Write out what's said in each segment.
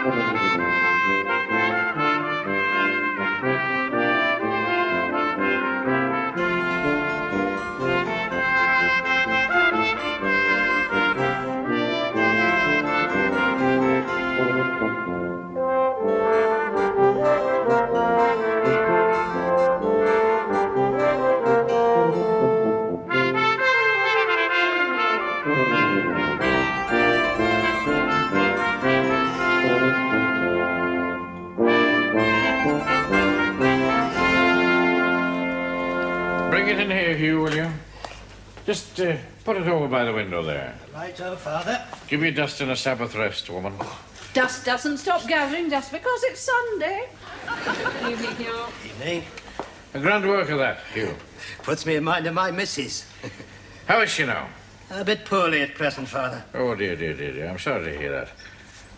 Bring it in here, Hugh, will you? Just put it over by the window there. Righto, Father. Give your dust and a Sabbath rest, woman. Dust doesn't stop gathering just because it's Sunday. Evening, Hugh. Evening. A grand work of that, Hugh. Puts me in mind of my missus. How is she now? A bit poorly at present, Father. Oh, dear, dear, dear, dear. I'm sorry to hear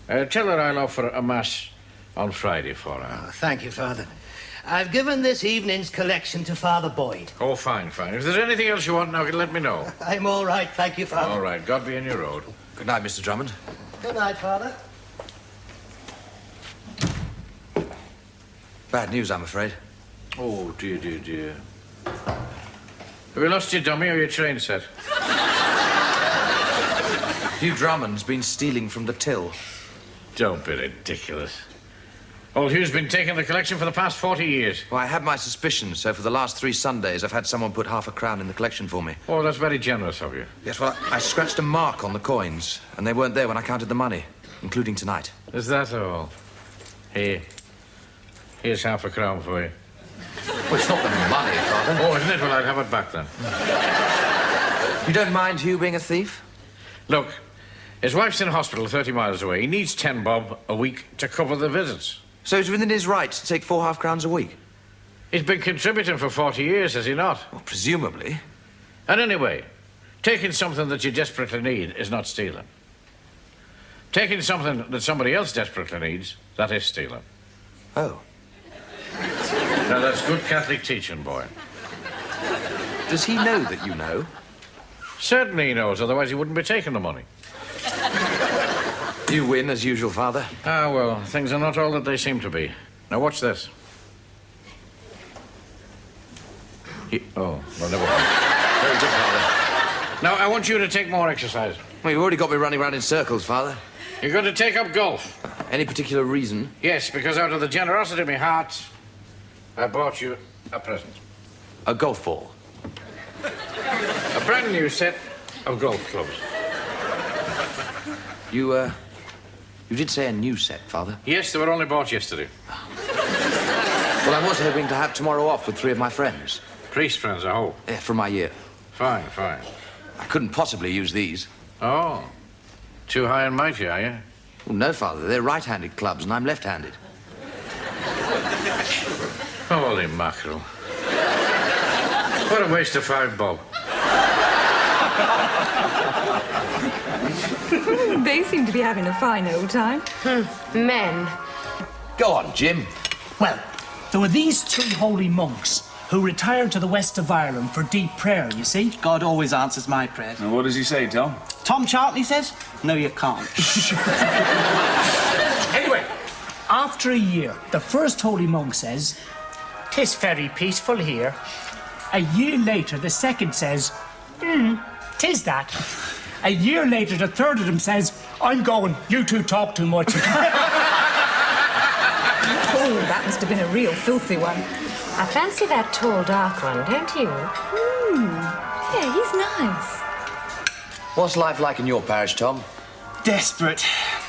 that. Tell her I'll offer a mass on Friday for her. Oh, thank you, Father. I've given this evening's collection to Father Boyd. Oh, fine, fine. If there's anything else you want now, let me know. I'm all right, thank you, Father. All right. God be in your road. Good night, Mr. Drummond. Good night, Father. Bad news, I'm afraid. Oh, dear, dear, dear. Have you lost your dummy or your train set? Hugh Drummond's been stealing from the till. Don't be ridiculous. Old Hugh's been taking the collection for the past 40 years. Well, I had my suspicions, so for the last 3 Sundays, I've had someone put half a crown in the collection for me. Oh, that's very generous of you. Yes, well, I scratched a mark on the coins, and they weren't there when I counted the money, including tonight. Is that all? Here. Here's half a crown for you. Well, it's not the money, Father. Oh, isn't it? Well, I'd have it back then. You don't mind Hugh being a thief? Look, his wife's in hospital 30 miles away. He needs 10 bob a week to cover the visits. So he's within his rights to take 4 half-crowns a week? He's been contributing for 40 years, has he not? Well, presumably. And anyway, taking something that you desperately need is not stealing. Taking something that somebody else desperately needs, that is stealing. Oh. Now, that's good Catholic teaching, boy. Does he know that you know? Certainly he knows, otherwise he wouldn't be taking the money. You win, as usual, Father. Ah, well, things are not all that they seem to be. Now, watch this. Oh, well, never mind. Very good, Father. Now, I want you to take more exercise. Well, you've already got me running around in circles, Father. You're going to take up golf. Any particular reason? Yes, because out of the generosity of my heart, I bought you a present. A golf ball. A brand new set of golf clubs. You did say a new set, Father. Yes, they were only bought yesterday. Well, I was hoping to have tomorrow off with 3 of my friends. Priest friends, I hope. Yeah, from my year. Fine, fine. I couldn't possibly use these. Oh. Too high and mighty, are you? Well, no, Father. They're right-handed clubs, and I'm left-handed. Holy mackerel. What a waste of 5 bob. They seem to be having a fine old time. Men. Go on, Jim. Well, there were these 3 holy monks who retired to the west of Ireland for deep prayer, you see. God always answers my prayers. And what does he say, Tom? Tom Chartley says, no, you can't. Anyway, after a year, the first holy monk says, "'Tis very peaceful here." A year later, the second says, "'Tis that." A year later, the third of them says, "I'm going, you two talk too much." Oh, that must have been a real filthy one. I fancy that tall, dark one, don't you? Yeah, he's nice. What's life like in your parish, Tom? Desperate.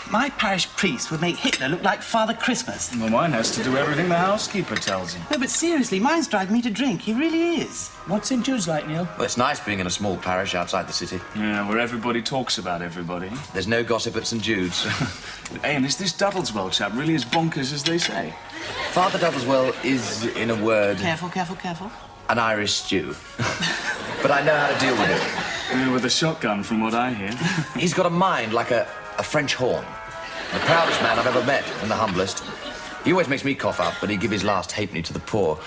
My parish priest would make Hitler look like Father Christmas. Well, mine has to do everything the housekeeper tells him. No, but seriously, mine's driving me to drink. He really is. What's St. Jude's like, Neil? Well, it's nice being in a small parish outside the city. Yeah, where everybody talks about everybody. There's no gossip at St. Jude's. Hey, and is this Dudleswell chap really as bonkers as they say? Father Dudleswell is, in a word, Careful, careful, careful. an Irish stew. But I know how to deal with it. Yeah, with a shotgun, from what I hear. He's got a mind like a French horn. The proudest man I've ever met, and the humblest. He always makes me cough up, but he'd give his last halfpenny to the poor.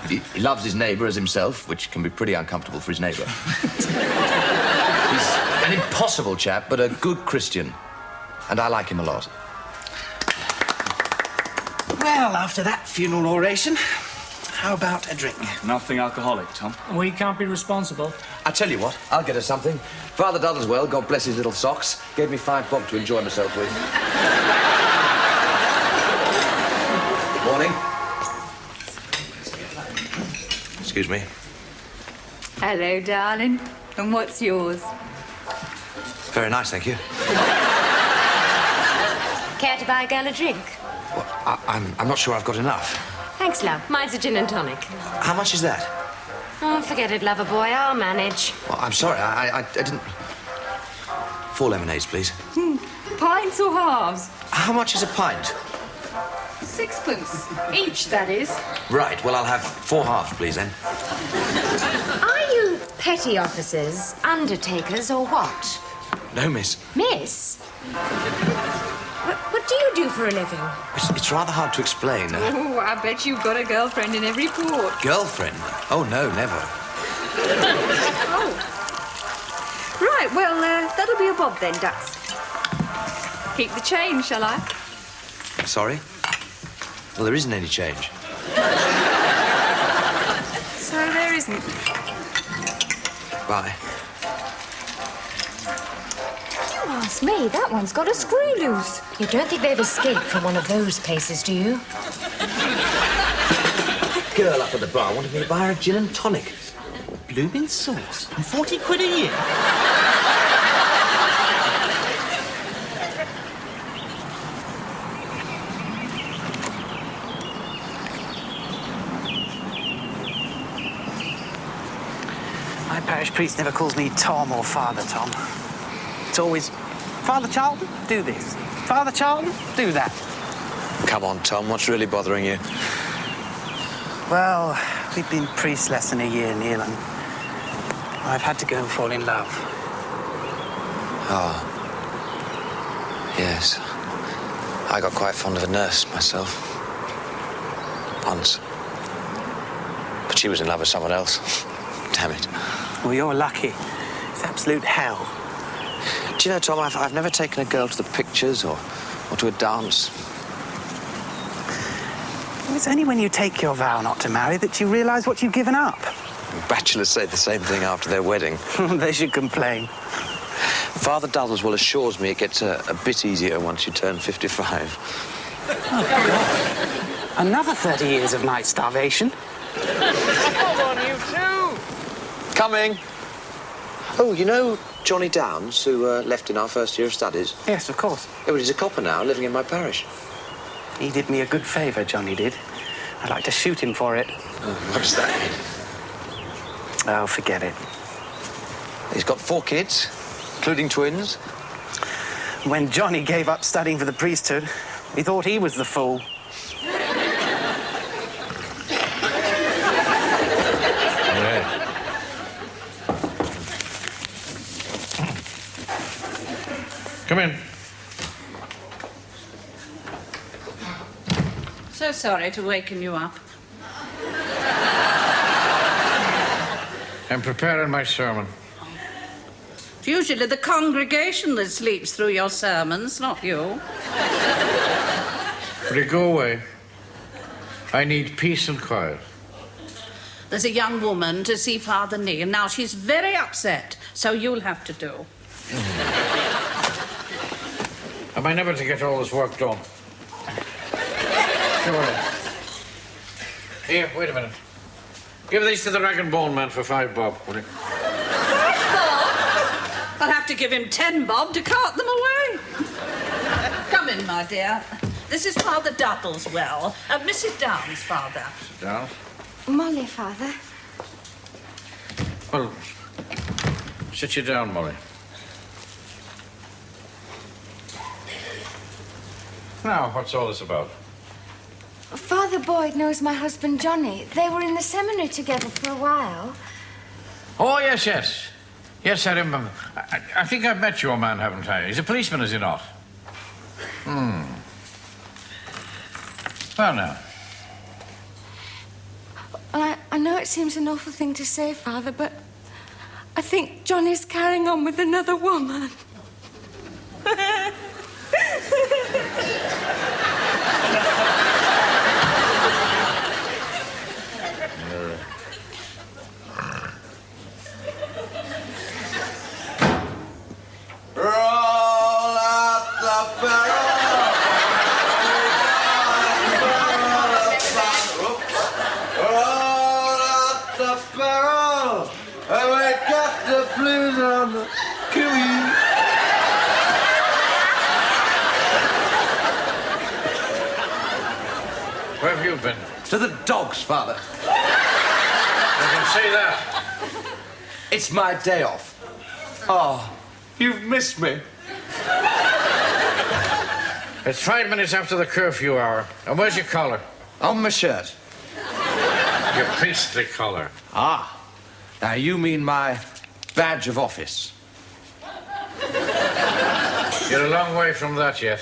He loves his neighbour as himself, which can be pretty uncomfortable for his neighbour. He's an impossible chap, but a good Christian. and I like him a lot. Well, after that funeral oration, how about a drink? Nothing alcoholic, Tom. We can't be responsible. I tell you what, I'll get her something. Father Dudleswell, God bless his little socks, gave me £5 to enjoy myself with. Morning. Excuse me. Hello, darling. And what's yours? Very nice, thank you. Care to buy a girl a drink? Well, I'm not sure I've got enough. Thanks, love. Mine's a gin and tonic. How much is that? Oh, forget it, lover boy. I'll manage. Well, I'm sorry, I didn't... 4 lemonades, please. Pints or halves? How much is a pint? 6pence. Each, that is. Right, well, I'll have 4 halves, please, then. Are you petty officers, undertakers, or what? No, miss. Miss? What do you do for a living? It's rather hard to explain. Oh, I bet you've got a girlfriend in every port. Girlfriend? Oh, no, never. Oh. Right, well, that'll be a bob then, Ducks. Keep the change, shall I? Sorry? Well, there isn't any change. So there isn't. Bye. You ask me, that one's got a screw loose. You don't think they've escaped from one of those places, do you? Girl up at the bar wanted me to buy her a gin and tonic. Blooming sauce. And 40 quid a year. My parish priest never calls me Tom or Father Tom. It's always, Father Charlton, do this. Father Charlton, do that. Come on, Tom, what's really bothering you? Well, we've been priests less than a year, Neil, and I've had to go and fall in love. Oh. Yes. I got quite fond of a nurse myself. Once. But she was in love with someone else. Damn it. Well, you're lucky. It's absolute hell. Do you know, Tom, I've never taken a girl to the pictures or to a dance. It's only when you take your vow not to marry that you realise what you've given up. Bachelors say the same thing after their wedding. They should complain. Father Dudleswell assures me it gets a bit easier once you turn 55. Oh, God. Another 30 years of night starvation. Hold on, you two! Coming. Oh, you know Johnny Downs, who left in our first year of studies? Yes, of course. Yeah, well, he's a copper now, living in my parish. He did me a good favour, Johnny did. I'd like to shoot him for it. What's that? Oh, forget it. He's got 4 kids, including twins. When Johnny gave up studying for the priesthood, he thought he was the fool. Come in. So sorry to waken you up. I'm preparing my sermon. It's usually the congregation that sleeps through your sermons, not you. Will you go away? I need peace and quiet. There's a young woman to see Father Neil. Now, she's very upset, so you'll have to do. Am I never to get all this work done? Surely. Here, wait a minute. Give these to the rag and bone man for £5, will you? I'll have to give him 10 bob to cart them away. Come in, my dear. This is Father Dudleswell, Mrs. Downs' father. Sit down. Molly, Father. Well, sit you down, Molly. Now, what's all this about? Father Boyd knows my husband, Johnny. They were in the seminary together for a while. Oh, yes, yes. Yes, I remember. I think I've met your man, haven't I? He's a policeman, is he not? Well, now. I know it seems an awful thing to say, Father, but I think Johnny's carrying on with another woman. you been? To the dogs, Father. I can see that. It's my day off. Oh, you've missed me. It's 5 minutes after the curfew hour. And where's your collar? On my shirt. Your priestly collar. Ah. Now, you mean my badge of office. You're a long way from that yet.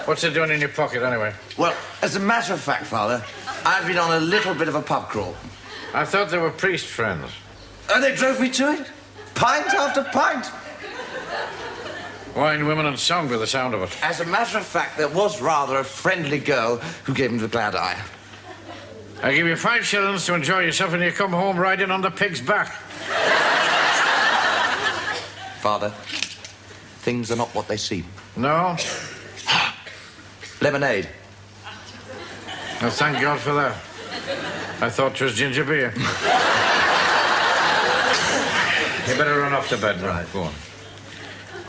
What's it doing in your pocket, anyway? Well, as a matter of fact, Father, I've been on a little bit of a pub crawl. I thought they were priest friends. And they drove me to it. Pint after pint. Wine, women, and song by the sound of it. As a matter of fact, there was rather a friendly girl who gave him the glad eye. I give you 5 shillings to enjoy yourself and you come home riding on the pig's back. Father, things are not what they seem. No? Lemonade. Oh, thank God for that. I thought 'twas ginger beer. You better run off to bed now. Right. Go on.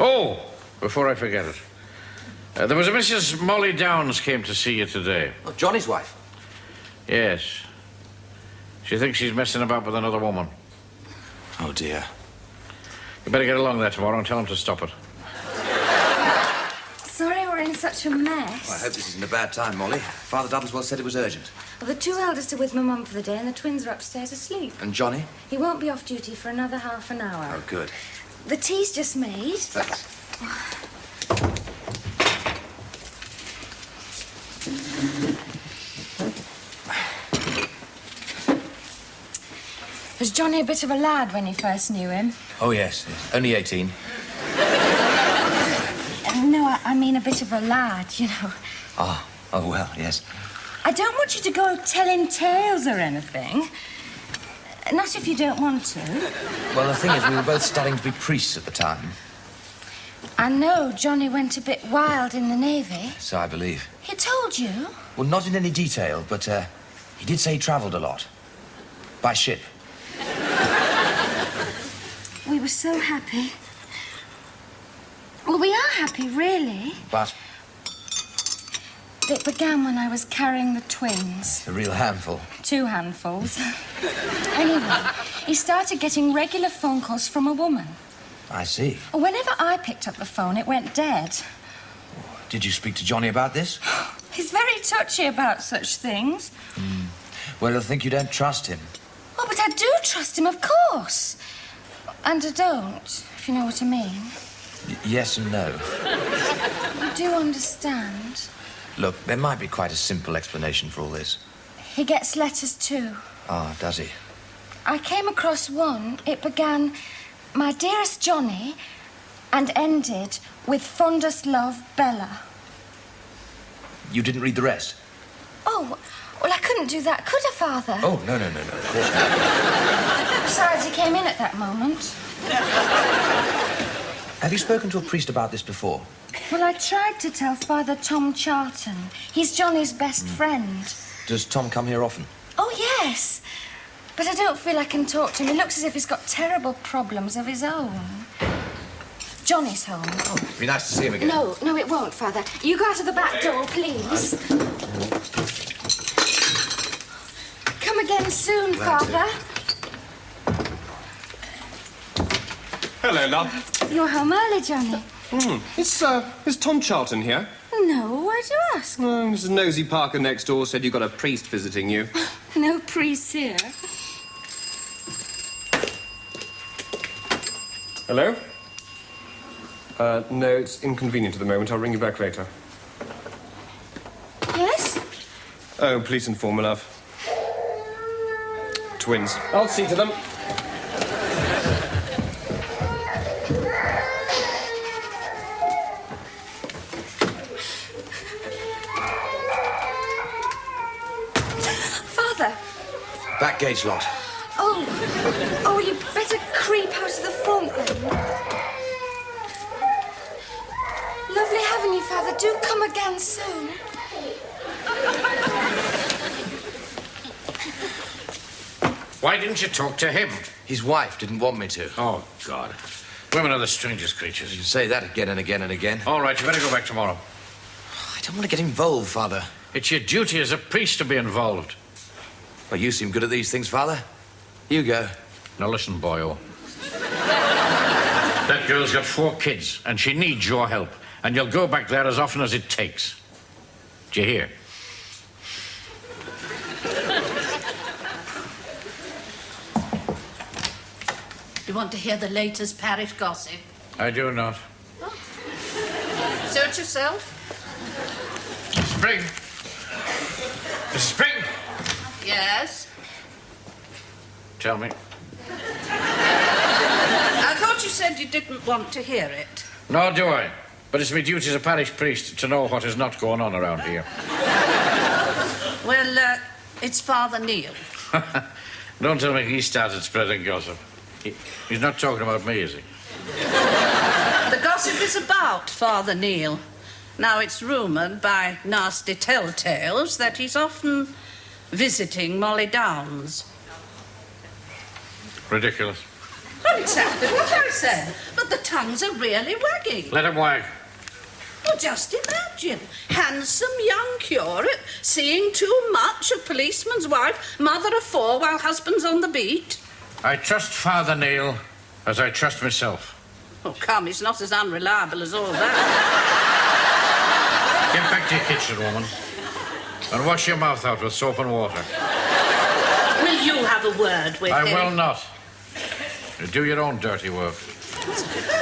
Oh, before I forget it. There was a Mrs. Molly Downs came to see you today. Oh, Johnny's wife. Yes. She thinks she's messing about with another woman. Oh, dear. You better get along there tomorrow and tell him to stop it. Sorry we're in such a mess. Well, I hope this isn't a bad time, Molly. Father Dudleswell said it was urgent. Well, the 2 eldest are with my mum for the day and the twins are upstairs asleep. And Johnny? He won't be off duty for another half an hour. Oh, good. The tea's just made. Thanks. Was Johnny a bit of a lad when you first knew him? Oh, yes. Only 18. No, I mean a bit of a lad, you know. Oh, well, yes. I don't want you to go telling tales or anything. Not if you don't want to. Well, the thing is, we were both studying to be priests at the time. I know Johnny went a bit wild in the Navy. So I believe. He told you? Well, not in any detail, but he did say he travelled a lot. By ship. We were so happy. Well, we are happy, really. But It began when I was carrying the twins. a real handful. 2 handfuls. Anyway, he started getting regular phone calls from a woman. I see. Whenever I picked up the phone, it went dead. Did you speak to Johnny about this? He's very touchy about such things. Well, I think you don't trust him. Oh, but I do trust him, of course. And I don't, if you know what I mean. Yes and no. You do understand. Look, there might be quite a simple explanation for all this. He gets letters too. Ah, does he? I came across one. It began, "My dearest Johnny," and ended with "Fondest love, Bella." You didn't read the rest? Oh, well, I couldn't do that, could I, Father? Oh, no, of course not. Besides, he came in at that moment. Have you spoken to a priest about this before? Well, I tried to tell Father Tom Charlton. He's Johnny's best friend. Does Tom come here often? Oh, yes. But I don't feel I can talk to him. He looks as if he's got terrible problems of his own. Johnny's home. Oh, it'd be nice to see him again. No, it won't, Father. You go out of the back door, please. Come again soon, Father. Hello, love. You're home early, Johnny. Is Tom Charlton here? No, why'd you ask? Mrs. Nosy Parker next door said you got a priest visiting you. No priest here. Hello? No, it's inconvenient at the moment. I'll ring you back later. Yes? Oh, police informer, love. Twins. I'll see to them. Father. Back gate's locked. Oh, you better creep out of the front then. Lovely having you, Father. Do come again soon. Why didn't you talk to him? His wife didn't want me to. Oh, God. Women are the strangest creatures. You say that again and again and again. All right, you better go back tomorrow. I don't want to get involved, Father. It's your duty as a priest to be involved. Well, you seem good at these things, Father. You go. Now listen, boyo. That girl's got 4 kids, and she needs your help. And you'll go back there as often as it takes. Do you hear? You want to hear the latest parish gossip? I do not. Suit yourself. Spring. Mrs. Spring! Yes? Tell me. I thought you said you didn't want to hear it. Nor do I. But it's my duty as a parish priest to know what is not going on around here. Well, it's Father Neil. Don't tell me he started spreading gossip. He's not talking about me, is he? The gossip is about Father Neil. Now, it's rumoured by nasty telltales that he's often visiting Molly Downs. Ridiculous. Not exactly what I said, but the tongues are really wagging. Let him wag. Well, just imagine. Handsome young curate seeing too much of policeman's wife, mother of 4 while husband's on the beat. I trust Father Neil as I trust myself. Oh, come, he's not as unreliable as all that. Get back to your kitchen, woman. And wash your mouth out with soap and water. Will you have a word with him? I will not. You do your own dirty work.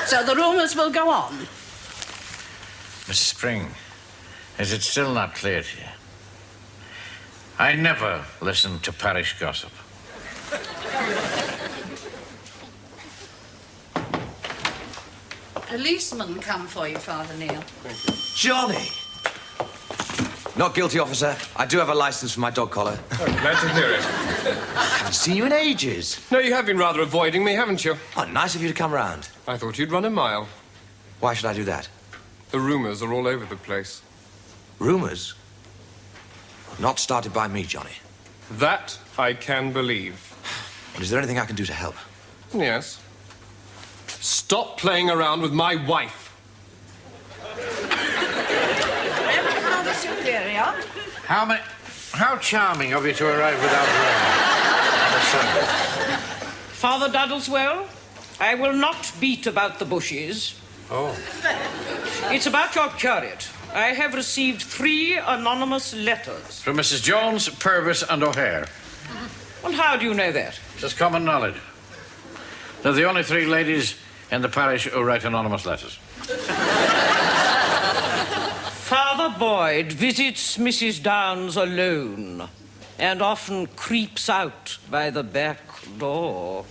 So the rumours will go on? Miss Spring, is it still not clear to you? I never listen to parish gossip. Policeman come for you, Father Neil. Johnny! Not guilty, officer. I do have a license for my dog collar. Oh, glad to hear it. I haven't seen you in ages. No, you have been rather avoiding me, haven't you? Oh, nice of you to come round. I thought you'd run a mile. Why should I do that? The rumours are all over the place. Rumours? Not started by me, Johnny. That I can believe. Well, is there anything I can do to help? Yes. Stop playing around with my wife. Father Superior. How charming of you to arrive without rain on a Sunday. Father Duddleswell, I will not beat about the bushes. Oh. It's about your curate. I have received 3 anonymous letters. From Mrs. Jones, Purvis, and O'Hare. Well, how do you know that? Just common knowledge. They're the only 3 ladies in the parish who write anonymous letters. Father Boyd visits Mrs. Downs alone and often creeps out by the back door.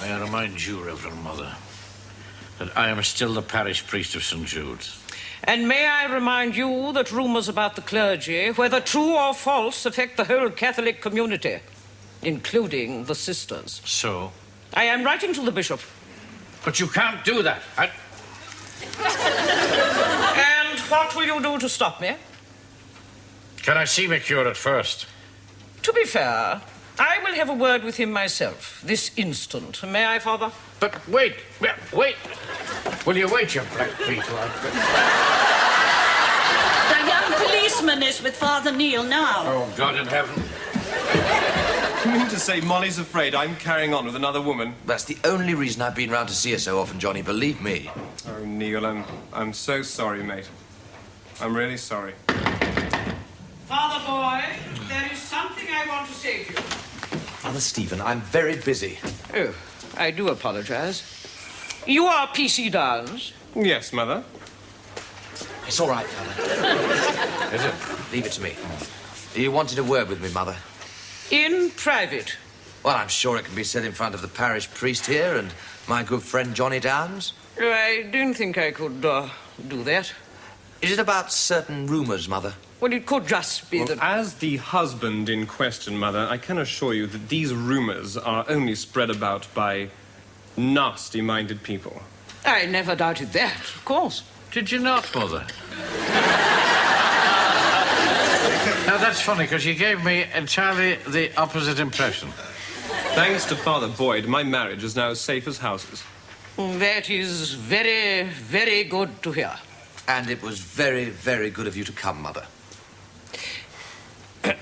May I remind you, Reverend Mother, that I am still the parish priest of St. Jude's. And may I remind you that rumours about the clergy, whether true or false, affect the whole Catholic community, including the sisters. So? I am writing to the bishop. But you can't do that. And what will you do to stop me? Can I see my curate first? To be fair, I will have a word with him myself, this instant. May I, Father? But wait. Will you wait, you black beetle? The young policeman is with Father Neil now. Oh, God in heaven. You mean to say Molly's afraid I'm carrying on with another woman? That's the only reason I've been round to see her so often, Johnny, believe me. Oh, Neil, I'm so sorry, mate. I'm really sorry. Father Boyd, there is something I want to say to you. Father Stephen, I'm very busy. Oh, I do apologize. You are P.C. Downs? Yes, Mother. It's all right, Father. Is it? Leave it to me. You wanted a word with me, Mother? In private. Well, I'm sure it can be said in front of the parish priest here and my good friend Johnny Downs. I don't think I could do that. Is it about certain rumours, Mother? Well, it could just be that... As the husband in question, Mother, I can assure you that these rumours are only spread about by nasty-minded people. I never doubted that, of course. Did you not, Mother? Now, that's funny, because you gave me entirely the opposite impression. Thanks to Father Boyd, my marriage is now as safe as houses. That is very, very good to hear. And it was very, very good of you to come, Mother. Goodbye,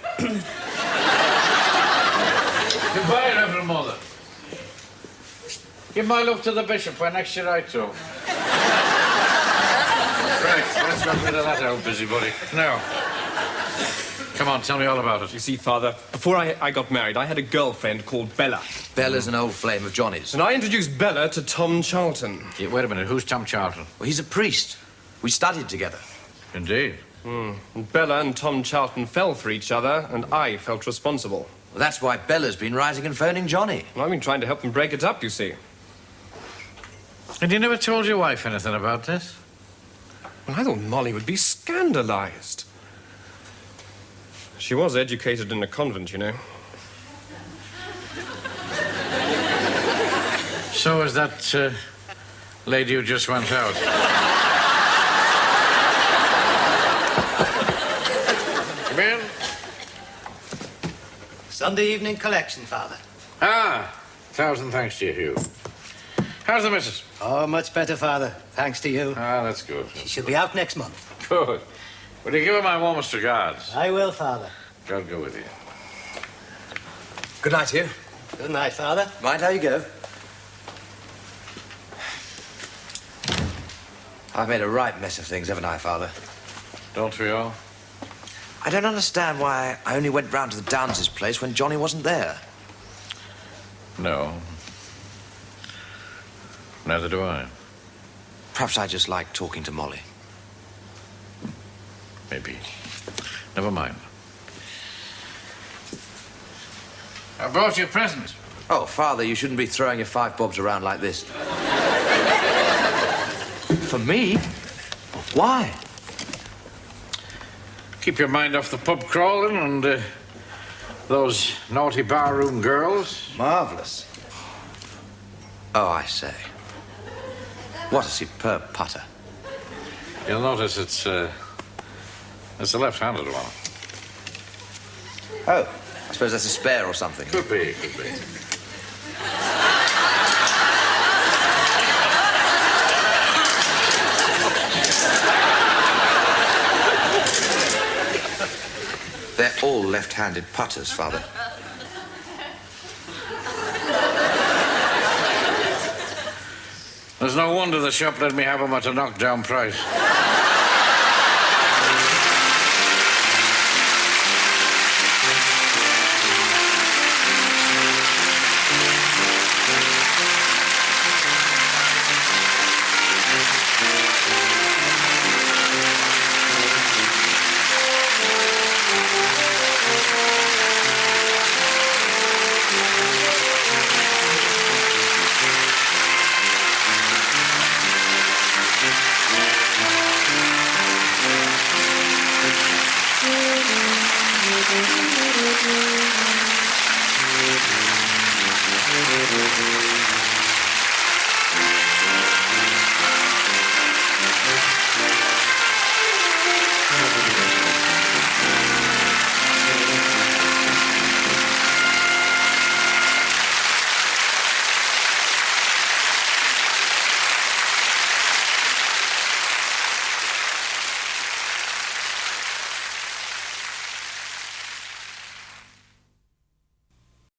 Reverend Mother. Give my love to the bishop when next you write to him. Right, let's get rid of that old busybody. Now, come on, tell me all about it. You see, Father, before I got married, I had a girlfriend called Bella. Bella's an old flame of Johnny's. And I introduced Bella to Tom Charlton. Yeah, wait a minute, who's Tom Charlton? Well, he's a priest. We studied together. Indeed. And Bella and Tom Charlton fell for each other, and I felt responsible. Well, that's why Bella's been writing and phoning Johnny. And I've been trying to help them break it up, you see. And you never told your wife anything about this? Well, I thought Molly would be scandalized. She was educated in a convent, you know. So is that lady who just went out. Come in. Sunday evening collection, Father. Ah, 1,000 thanks to you, Hugh. How's the missus? Oh, much better, Father. Thanks to you. Ah, that's good. She should be out next month. Good. Will you give her my warmest regards? I will, Father. God go with you. Good night, Hugh. Good night, Father. Mind how you go. I've made a right mess of things, haven't I, Father? Don't we all? I don't understand why I only went round to the Downs' place when Johnny wasn't there. No. Neither do I. Perhaps I just like talking to Molly. Maybe. Never mind. I brought you a present. Oh, Father, you shouldn't be throwing your 5 bobs around like this. For me? Why? Keep your mind off the pub crawling and those naughty barroom girls. Marvellous. Oh, I say. What a superb putter. You'll notice it's a left-handed one. Oh, I suppose that's a spare or something. Could be, could be. They're all left-handed putters, Father. There's no wonder the shop let me have them at a knockdown price.